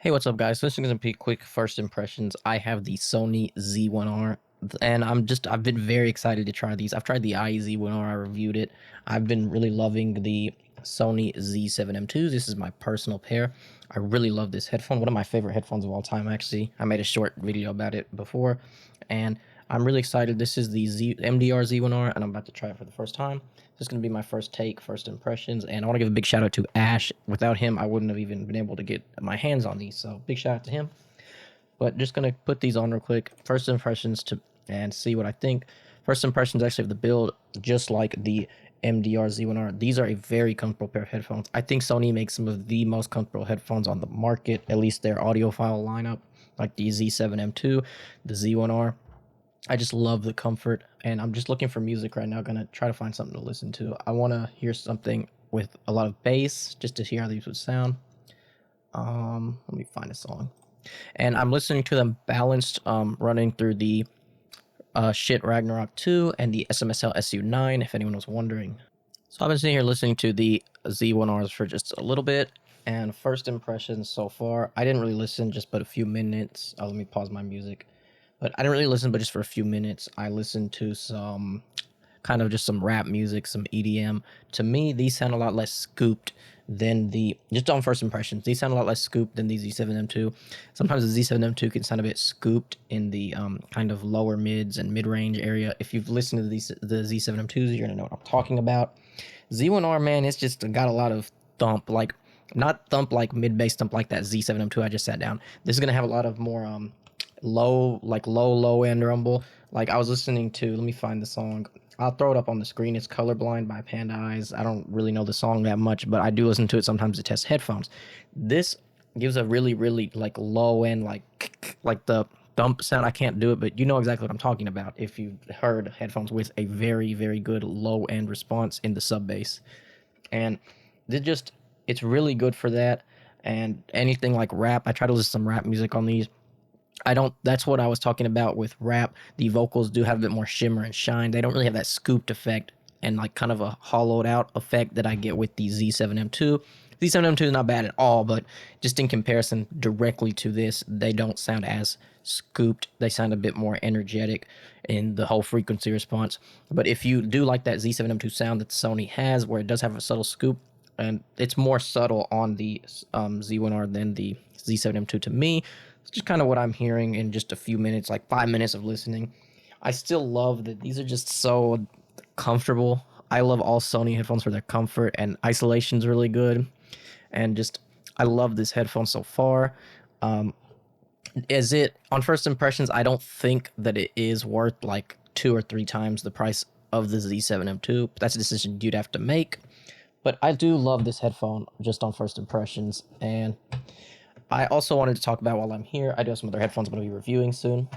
Hey, what's up, guys? So this is gonna be quick first impressions. I have the Sony Z1R, and I've been very excited to try these. I've tried the IZ1R, I reviewed it. I've been really loving the Sony Z7M2s. This is my personal pair. I really love this headphone. One of my favorite headphones of all time, actually. I made a short video about it before, and I'm really excited. This is the MDR-Z1R, and I'm about to try it for the first time. This is going to be my first take, first impressions, and I want to give a big shout out to Ash. Without him, I wouldn't have even been able to get my hands on these, so big shout out to him. But just going to put these on real quick, first impressions and see what I think. First impressions actually of the build, just like the MDR-Z1R. These are a very comfortable pair of headphones. I think Sony makes some of the most comfortable headphones on the market, at least their audiophile lineup, like the Z7M2, the Z1R. I just love the comfort, and I'm just looking for music right now. Gonna try to find something to listen to. I want to hear something with a lot of bass, just to hear how these would sound. Let me find a song, and I'm listening to them balanced, running through the Shit Ragnarok 2 and the SMSL SU9, if anyone was wondering. So I've been sitting here listening to the Z1Rs for just a little bit, and first impressions so far, I didn't really listen just but a few minutes. Let me pause my music. But I didn't really listen, but just for a few minutes. I listened to some kind of just some rap music, some EDM. To me, these sound a lot less scooped than just on first impressions, these sound a lot less scooped than the Z7M2. Sometimes the Z7M2 can sound a bit scooped in the kind of lower mids and mid-range area. If you've listened to the Z7M2s, you're going to know what I'm talking about. Z1R, man, it's just got a lot of thump, like, not thump like mid-bass thump like that Z7M2 I just sat down. This is going to have a lot of more low end rumble. Like, I was listening to, let me find the song, I'll throw it up on the screen. It's Colorblind by Panda Eyes. I don't really know the song that much, but I do listen to it sometimes to test headphones. This gives a really like low end, like the thump sound. I can't do it, but you know exactly what I'm talking about if you've heard headphones with a very good low end response in the sub bass. And it's really good for that. And anything like rap, I try to listen to some rap music on these. That's what I was talking about with rap. The vocals do have a bit more shimmer and shine. They don't really have that scooped effect and like kind of a hollowed out effect that I get with the Z7M2. Z7M2 is not bad at all, but just in comparison directly to this, they don't sound as scooped. They sound a bit more energetic in the whole frequency response. But if you do like that Z7M2 sound that Sony has, where it does have a subtle scoop, and it's more subtle on the Z1R than the Z7M2 to me. It's just kind of what I'm hearing in just a few minutes, like 5 minutes of listening. I still love that these are just so comfortable. I love all Sony headphones for their comfort, and isolation's really good. And just, I love this headphone so far. On first impressions, I don't think that it is worth like 2 or 3 times the price of the Z7M2. That's a decision you'd have to make. But I do love this headphone just on first impressions. And I also wanted to talk about, while I'm here, I do have some other headphones I'm going to be reviewing soon.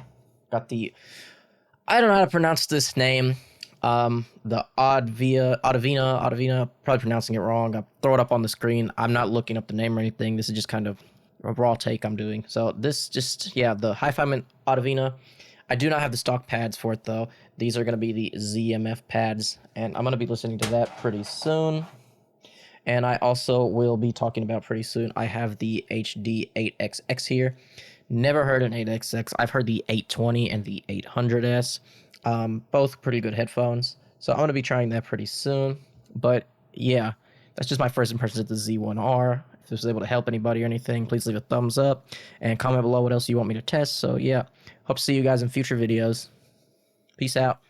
Got I don't know how to pronounce this name. The Audivina, probably pronouncing it wrong. I'll throw it up on the screen. I'm not looking up the name or anything. This is just kind of a raw take I'm doing. So the Hi-Fi Mint Audivina. I do not have the stock pads for it, though. These are going to be the ZMF pads, and I'm going to be listening to that pretty soon. And I also will be talking about pretty soon, I have the HD 8XX here. Never heard an 8XX. I've heard the 820 and the 800S. Both pretty good headphones. So I'm going to be trying that pretty soon. But yeah, that's just my first impressions of the Z1R. If this was able to help anybody or anything, please leave a thumbs up and comment below what else you want me to test. So yeah, hope to see you guys in future videos. Peace out.